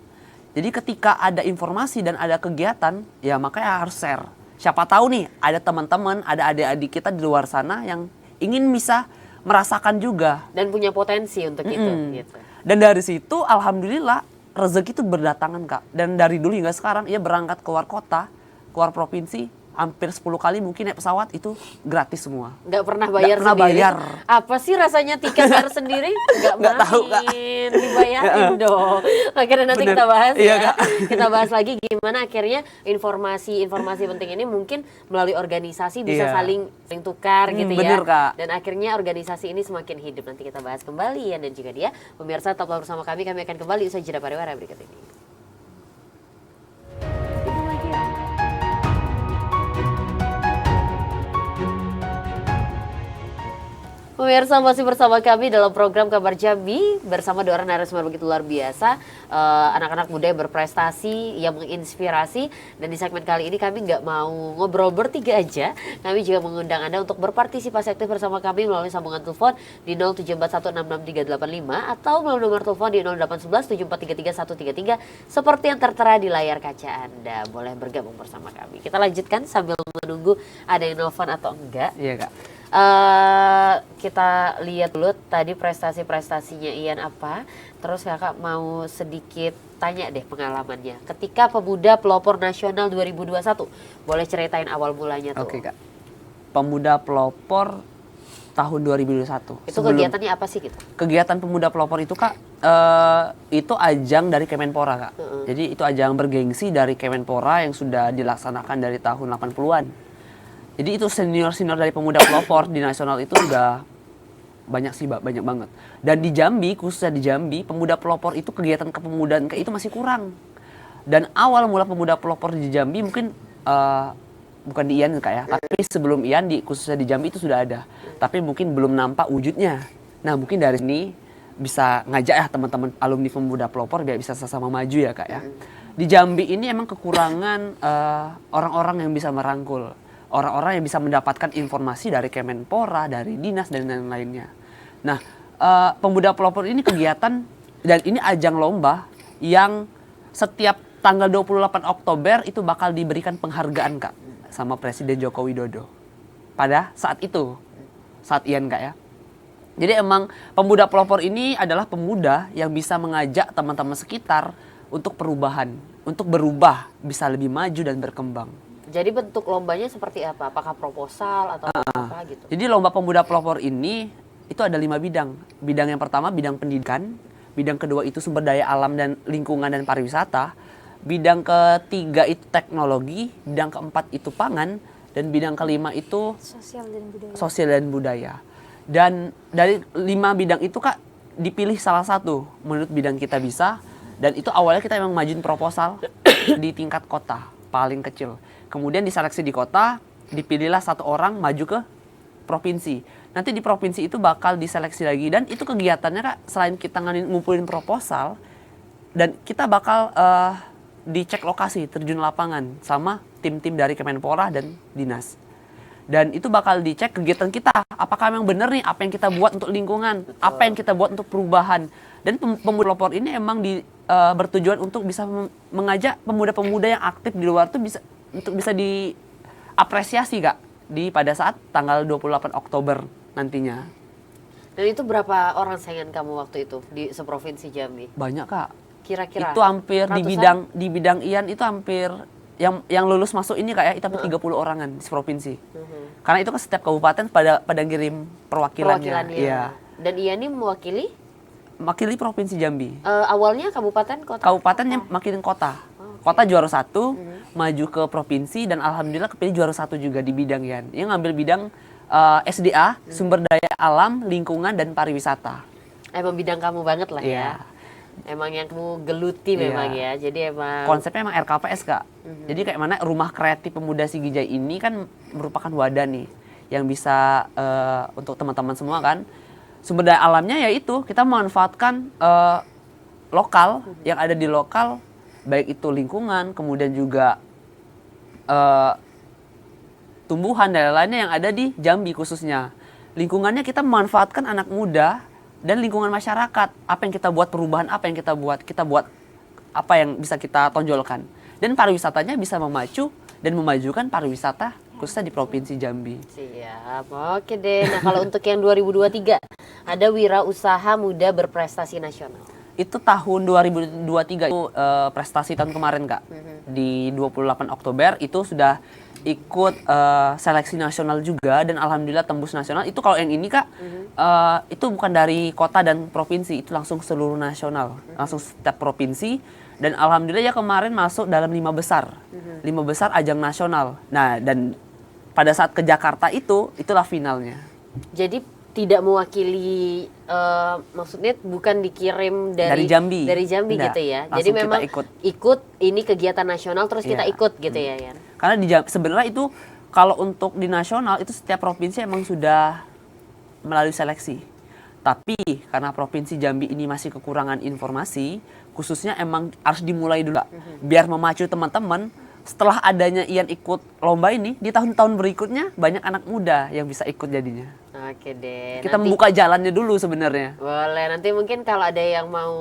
Jadi ketika ada informasi dan ada kegiatan, ya makanya harus share. Siapa tahu nih ada teman-teman, ada adik-adik kita di luar sana yang ingin bisa merasakan juga. Dan punya potensi untuk itu. Gitu. Dan dari situ alhamdulillah rezeki itu berdatangan Kak. Dan dari dulu hingga sekarang ia berangkat keluar kota, keluar provinsi, hampir 10 kali mungkin naik pesawat itu gratis semua. Nggak pernah bayar pernah sendiri. bayar. Apa sih rasanya tiket bayar sendiri? Nggak tahu, Kak. Dibayarin dong. Akhirnya nanti Bener. kita bahas Iya, ya. Kak. Kita bahas lagi gimana akhirnya informasi penting ini mungkin melalui organisasi bisa Iya. saling tukar gitu ya. Bener, Kak. Dan akhirnya organisasi ini semakin hidup. Nanti kita bahas kembali ya, dan juga dia. Pemirsa tetaplah bersama kami akan kembali usai jeda pariwara berikut ini. Pemirsa masih bersama kami dalam program Kabar Jambi bersama dua orang narasumber begitu luar biasa, anak-anak muda yang berprestasi, yang menginspirasi. Dan di segmen kali ini kami nggak mau ngobrol bertiga aja, kami juga mengundang Anda untuk berpartisipasi aktif bersama kami melalui sambungan telepon di 0741663385 atau melalui nomor telepon di 081174333133 seperti yang tertera di layar kaca Anda. Boleh bergabung bersama kami. Kita lanjutkan sambil menunggu ada yang nelfon atau enggak. Iya Kak. Kita lihat dulu tadi prestasi-prestasinya Ian apa. Terus kakak mau sedikit tanya deh pengalamannya. Ketika Pemuda Pelopor Nasional 2021, boleh ceritain awal mulanya tuh. Oke Kak. Pemuda Pelopor tahun 2021. Itu kegiatannya apa sih gitu? Kegiatan Pemuda Pelopor itu Kak, itu ajang dari Kemenpora Kak. Jadi itu ajang bergengsi dari Kemenpora yang sudah dilaksanakan dari tahun 80-an. Jadi itu senior-senior dari Pemuda Pelopor di nasional itu udah banyak sih, banyak banget. Dan di Jambi, khususnya di Jambi, Pemuda Pelopor itu kegiatan kepemudaan kayak itu masih kurang. Dan awal mula Pemuda Pelopor di Jambi mungkin bukan di Ian Kak ya, tapi sebelum Ian khususnya di Jambi itu sudah ada. Tapi mungkin belum nampak wujudnya. Nah mungkin dari sini bisa ngajak ya teman-teman alumni Pemuda Pelopor biar bisa sama-sama maju ya Kak ya. Di Jambi ini emang kekurangan orang-orang yang bisa merangkul. Orang-orang yang bisa mendapatkan informasi dari Kemenpora, dari dinas, dan lain-lainnya. Nah, Pemuda Pelopor ini kegiatan, dan ini ajang lomba yang setiap tanggal 28 Oktober itu bakal diberikan penghargaan Kak, sama Presiden Joko Widodo. Pada saat itu, saat Ian Kak ya. Jadi emang Pemuda Pelopor ini adalah pemuda yang bisa mengajak teman-teman sekitar untuk perubahan, untuk berubah, bisa lebih maju dan berkembang. Jadi bentuk lombanya seperti apa? Apakah proposal atau apa gitu? Jadi lomba Pemuda Pelopor ini itu ada 5 bidang. Bidang yang pertama bidang pendidikan, bidang kedua itu sumber daya alam dan lingkungan dan pariwisata, bidang ketiga itu teknologi, bidang keempat itu pangan, dan bidang kelima itu sosial dan budaya. Dan dari 5 bidang itu Kak dipilih salah satu menurut bidang kita bisa, dan itu awalnya kita memang majuin proposal di tingkat kota paling kecil. Kemudian diseleksi di kota, dipilihlah 1 orang maju ke provinsi. Nanti di provinsi itu bakal diseleksi lagi. Dan itu kegiatannya Kak, selain kita ngumpulin proposal, dan kita bakal dicek lokasi, terjun lapangan, sama tim-tim dari Kemenpora dan Dinas. Dan itu bakal dicek kegiatan kita, apakah memang benar nih apa yang kita buat untuk lingkungan, apa yang kita buat untuk perubahan. Dan pemuda pelopor ini emang bertujuan untuk bisa mengajak pemuda-pemuda yang aktif di luar tuh bisa diapresiasi Kak pada saat tanggal 28 Oktober nantinya. Dan itu berapa orang saingan kamu waktu itu di seprovinsi Jambi? Banyak Kak. Kira-kira? Itu hampir ratusan? di bidang IAN itu hampir yang lulus masuk ini Kak ya, itu hampir 30 orangan di provinsi. Karena itu kan setiap kabupaten pada ngirim perwakilannya. Iya. Dan Ian ini mewakili? Mewakili provinsi Jambi. Awalnya kabupaten, kota? Kabupatennya makilin kota. Kota juara 1, maju ke provinsi dan alhamdulillah kepilih juara 1 juga di bidang IAN. Yang ngambil bidang SDA, sumber daya alam, lingkungan dan pariwisata. Emang bidang kamu banget lah Iya. ya. Emang yang kamu geluti memang ya. Jadi emang Konsepnya emang RKPS Kak. Jadi kayak mana Rumah Kreatif Pemuda Sigijai ini kan merupakan wadah nih yang bisa untuk teman-teman semua kan. Sumber daya alamnya yaitu kita memanfaatkan lokal yang ada di lokal, baik itu lingkungan, kemudian juga tumbuhan dan lain-lainnya yang ada di Jambi khususnya. Lingkungannya kita memanfaatkan anak muda dan lingkungan masyarakat. Apa yang kita buat, perubahan apa yang kita buat apa yang bisa kita tonjolkan. Dan pariwisatanya bisa memacu dan memajukan pariwisata khususnya di Provinsi Jambi. siap. Oke deh. Nah, kalau untuk yang 2023 ada Wirausaha Muda Berprestasi Nasional. Itu tahun 2023 itu prestasi tahun kemarin Kak. Di 28 Oktober itu sudah ikut seleksi nasional juga dan alhamdulillah tembus nasional. Itu kalau yang ini Kak, itu bukan dari kota dan provinsi, itu langsung seluruh nasional, langsung setiap provinsi. Dan alhamdulillah ya kemarin masuk dalam 5 besar, 5 besar ajang nasional. Nah dan pada saat ke Jakarta itulah finalnya. Jadi tidak mewakili, maksudnya bukan dikirim Dari Jambi. dari Jambi Enggak, gitu ya. langsung Jadi kita memang ikut. ini kegiatan nasional terus kita Iya. ikut gitu ya Yan. Karena sebenarnya itu kalau untuk di nasional itu setiap provinsi emang sudah melalui seleksi. Tapi karena Provinsi Jambi ini masih kekurangan informasi, khususnya emang harus dimulai dulu. Biar memacu teman-teman, setelah adanya Ian ikut lomba ini, di tahun-tahun berikutnya banyak anak muda yang bisa ikut jadinya. Oke deh. Kita nanti membuka jalannya dulu sebenarnya. boleh, nanti mungkin kalau ada yang mau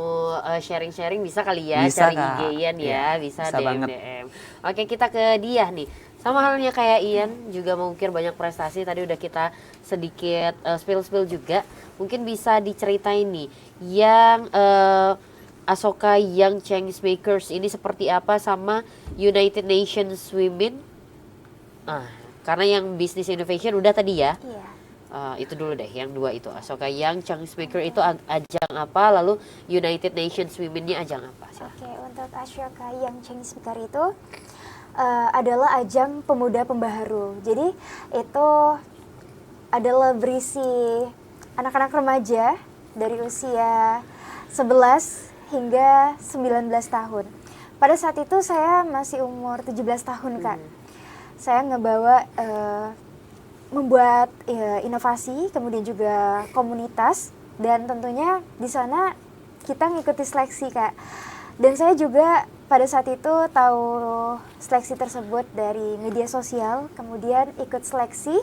sharing-sharing bisa kali ya, Bisa, cari Kak. IG Ian ya, Iya, bisa bisa banget. DM. Oke, kita ke dia nih. Sama halnya kayak Ian, juga mengukir banyak prestasi. Tadi udah kita sedikit spill-spill juga. Mungkin bisa diceritain nih, yang Asoka Young Change Makers ini seperti apa sama United Nations Women? Karena yang Business Innovation udah tadi ya. Iya. Itu dulu deh, yang dua itu. Asoka Young Changemaker itu ajang apa, lalu United Nations Women-nya ajang apa? Silahkan. Oke, untuk Ashoka Young Change Speaker itu adalah ajang pemuda pembaharu. Jadi itu adalah berisi anak-anak remaja dari usia 11 hingga 19 tahun. Pada saat itu saya masih umur 17 tahun, Kak. Saya ngebawa membuat inovasi, kemudian juga komunitas, dan tentunya di sana kita ngikuti seleksi, Kak. Dan saya juga pada saat itu tahu seleksi tersebut dari media sosial, kemudian ikut seleksi.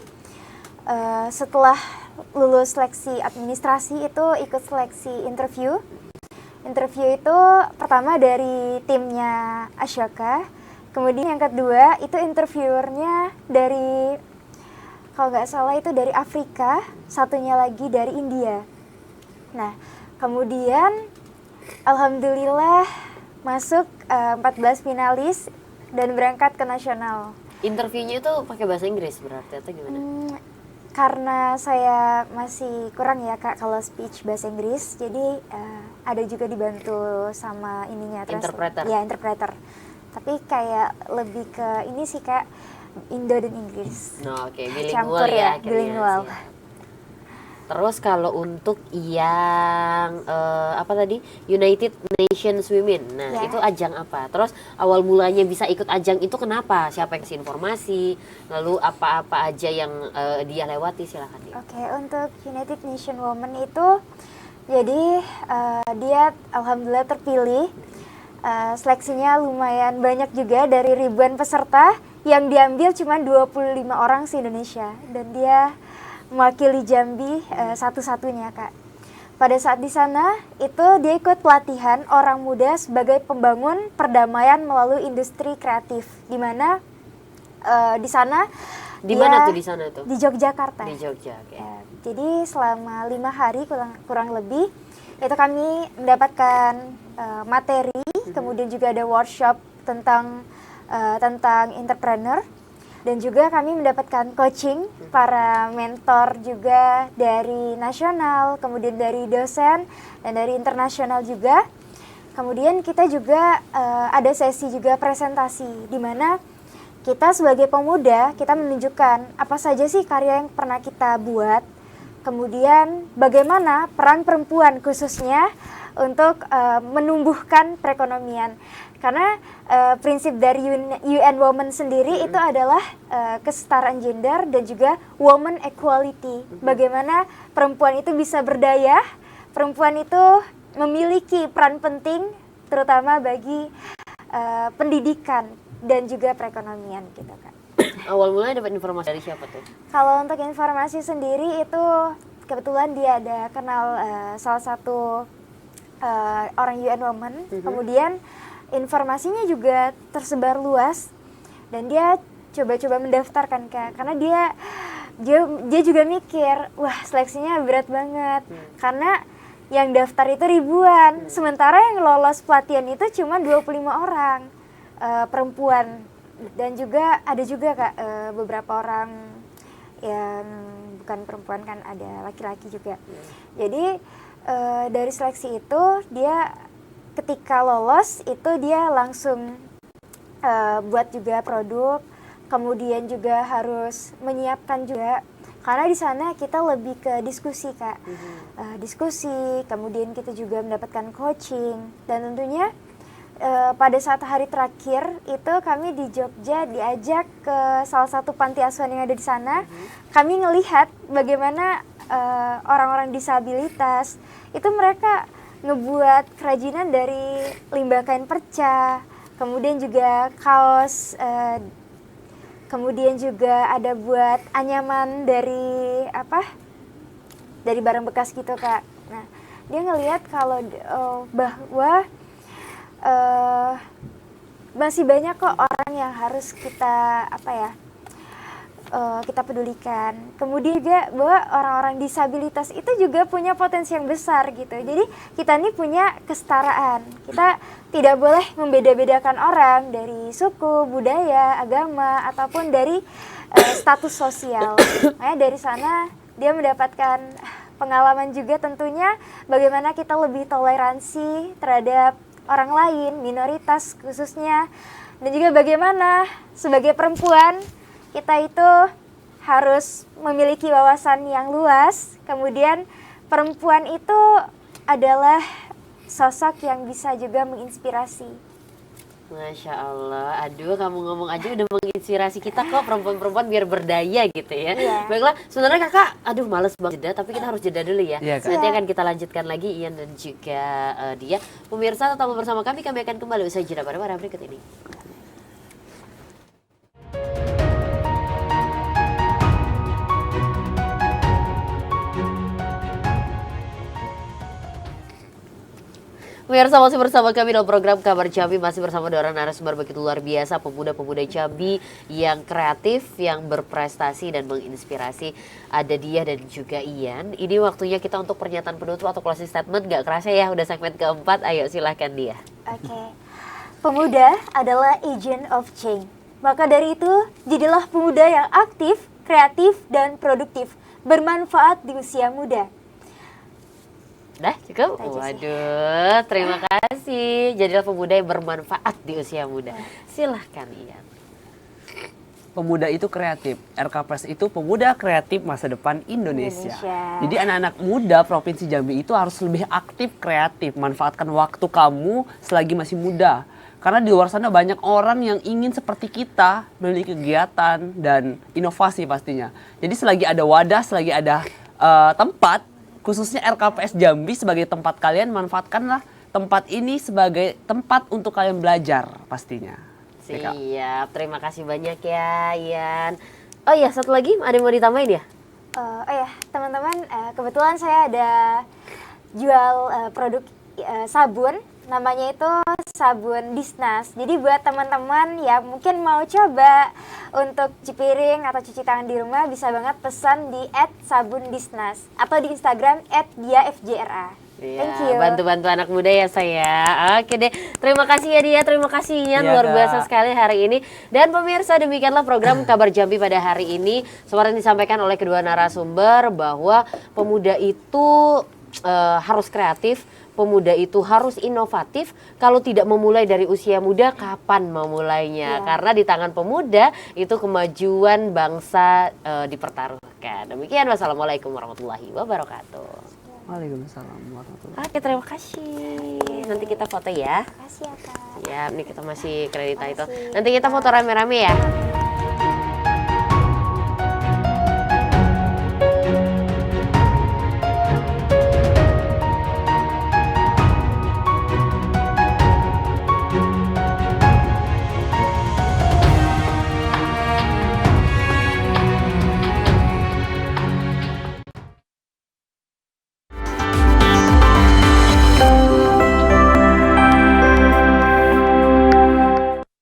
Setelah lulus seleksi administrasi itu ikut seleksi interview. Interview itu pertama dari timnya Ashoka, kemudian yang kedua itu interviewernya dari, kalau nggak salah itu dari Afrika, satunya lagi dari India. Nah, kemudian alhamdulillah masuk 14 finalis dan berangkat ke nasional. Interviewnya itu pakai bahasa Inggris berarti atau gimana? Karena saya masih kurang ya Kak kalau speech bahasa Inggris, jadi ada juga dibantu sama ininya Interpreter. Ya, interpreter. Tapi kayak lebih ke ini sih Kak, Indo dan Inggris. Nah, oke, bilingual Campur ya ya, akhirnya. bilingual. Siap. Terus kalau untuk yang apa tadi, United Nations Women, nah Ya. itu ajang apa? Terus awal mulanya bisa ikut ajang itu kenapa? Siapa yang kasih informasi? Lalu apa-apa aja yang dia lewati? Silakan dia. Oke, untuk United Nation Women itu jadi dia alhamdulillah terpilih. Seleksinya lumayan banyak juga dari ribuan peserta. yang diambil cuma 25 orang se-Indonesia dan dia mewakili Jambi satu-satunya Kak. Pada saat di sana itu dia ikut pelatihan orang muda sebagai pembangun perdamaian melalui industri kreatif, di mana di sana Di dia- mana tuh di sana tuh? Di Yogyakarta. Di Jogja. Oke. Ya, jadi selama 5 hari kurang lebih itu kami mendapatkan materi, kemudian juga ada workshop tentang entrepreneur, dan juga kami mendapatkan coaching para mentor juga dari nasional, kemudian dari dosen dan dari internasional juga. Kemudian kita juga ada sesi juga presentasi di mana kita sebagai pemuda kita menunjukkan apa saja sih karya yang pernah kita buat. Kemudian bagaimana peran perempuan khususnya untuk menumbuhkan perekonomian. Karena prinsip dari UN Women sendiri itu adalah kesetaraan gender dan juga woman equality. Bagaimana perempuan itu bisa berdaya, perempuan itu memiliki peran penting terutama bagi pendidikan dan juga perekonomian gitu Kak. Awal mulanya dapat informasi dari siapa tuh? Kalau untuk informasi sendiri itu kebetulan dia ada kenal salah satu orang UN Women, kemudian informasinya juga tersebar luas dan dia coba-coba mendaftarkan Kak, karena dia juga mikir, wah seleksinya berat banget karena yang daftar itu ribuan, sementara yang lolos pelatihan itu cuma 25 orang perempuan, dan juga ada juga Kak beberapa orang yang bukan perempuan, kan ada laki-laki juga. Jadi dari seleksi itu dia ketika lolos itu dia langsung buat juga produk, kemudian juga harus menyiapkan juga, karena di sana kita lebih ke diskusi Kak, diskusi, kemudian kita juga mendapatkan coaching, dan tentunya pada saat hari terakhir itu kami di Jogja diajak ke salah satu panti asuhan yang ada di sana. Kami ngelihat bagaimana orang-orang disabilitas itu mereka ngebuat kerajinan dari limbah kain perca, kemudian juga kaos, kemudian juga ada buat anyaman dari dari barang bekas gitu Kak. Nah, dia ngelihat kalau bahwa masih banyak kok orang yang harus kita kita pedulikan. Kemudian juga bahwa orang-orang disabilitas itu juga punya potensi yang besar gitu. Jadi kita ini punya kesetaraan. Kita tidak boleh membeda-bedakan orang dari suku, budaya, agama, ataupun dari status sosial. Makanya dari sana dia mendapatkan pengalaman juga tentunya bagaimana kita lebih toleransi terhadap orang lain, minoritas khususnya, dan juga bagaimana sebagai perempuan kita itu harus memiliki wawasan yang luas. Kemudian perempuan itu adalah sosok yang bisa juga menginspirasi. Masya Allah, aduh kamu ngomong aja udah menginspirasi kita kok, perempuan-perempuan biar berdaya gitu ya. Iya. Baiklah, sebenarnya kakak, aduh males banget jeda, tapi kita harus jeda dulu ya. Iya, Kak. Nanti akan kita lanjutkan lagi Ian dan juga dia. Pemirsa tetap bersama kami akan kembali usai jeda pada berikut ini. Pemirsa masih bersama kami dalam program Kabar Jambi, masih bersama dua orang narasumber begitu luar biasa, pemuda-pemuda Jambi yang kreatif, yang berprestasi dan menginspirasi. Ada dia dan juga Ian. Ini waktunya kita untuk pernyataan penutup atau closing statement. Gak kerasa ya, udah segmen keempat. Ayo silahkan dia. Oke. Pemuda adalah agent of change. Maka dari itu, jadilah pemuda yang aktif, kreatif, dan produktif. Bermanfaat di usia muda. Udah cukup? Itu aja sih. Waduh, terima kasih. Jadilah pemuda yang bermanfaat di usia muda. Silahkan Ian. Pemuda itu kreatif. RKPS itu pemuda kreatif masa depan Indonesia. Jadi anak-anak muda Provinsi Jambi itu harus lebih aktif kreatif. Manfaatkan waktu kamu selagi masih muda. Karena di luar sana banyak orang yang ingin seperti kita, memiliki kegiatan dan inovasi pastinya. Jadi selagi ada wadah, selagi ada tempat, khususnya RKPS Jambi sebagai tempat kalian, manfaatkanlah tempat ini sebagai tempat untuk kalian belajar pastinya. Kak. Siap, terima kasih banyak ya Ian. Oh iya, satu lagi ada yang mau ditambahin ya? Oh ya, teman-teman, kebetulan saya ada jual produk sabun, namanya itu sabun Disnas. Jadi buat teman-teman yang mungkin mau coba untuk cuci piring atau cuci tangan di rumah, bisa banget pesan di @sabundisnas atau di Instagram @diafjra. Thank you. Bantu-bantu anak muda ya saya. Oke deh, terima kasih ya Dia, terima kasih Ian, Iya, luar Kak. biasa sekali hari ini. Dan pemirsa, demikianlah program Kabar Jambi pada hari ini. Seperti yang disampaikan oleh kedua narasumber bahwa pemuda itu harus kreatif, pemuda itu harus inovatif. Kalau tidak memulai dari usia muda, kapan memulainya? Iya. Karena di tangan pemuda itu kemajuan bangsa dipertaruhkan. Demikian, wassalamualaikum warahmatullahi wabarakatuh. Waalaikumsalam warahmatullahi. Oke, terima kasih. Nanti kita foto ya. Makasih ya Kak. Ya, ini kita masih kredit itu. Makasih. Nanti kita foto rame-rame ya.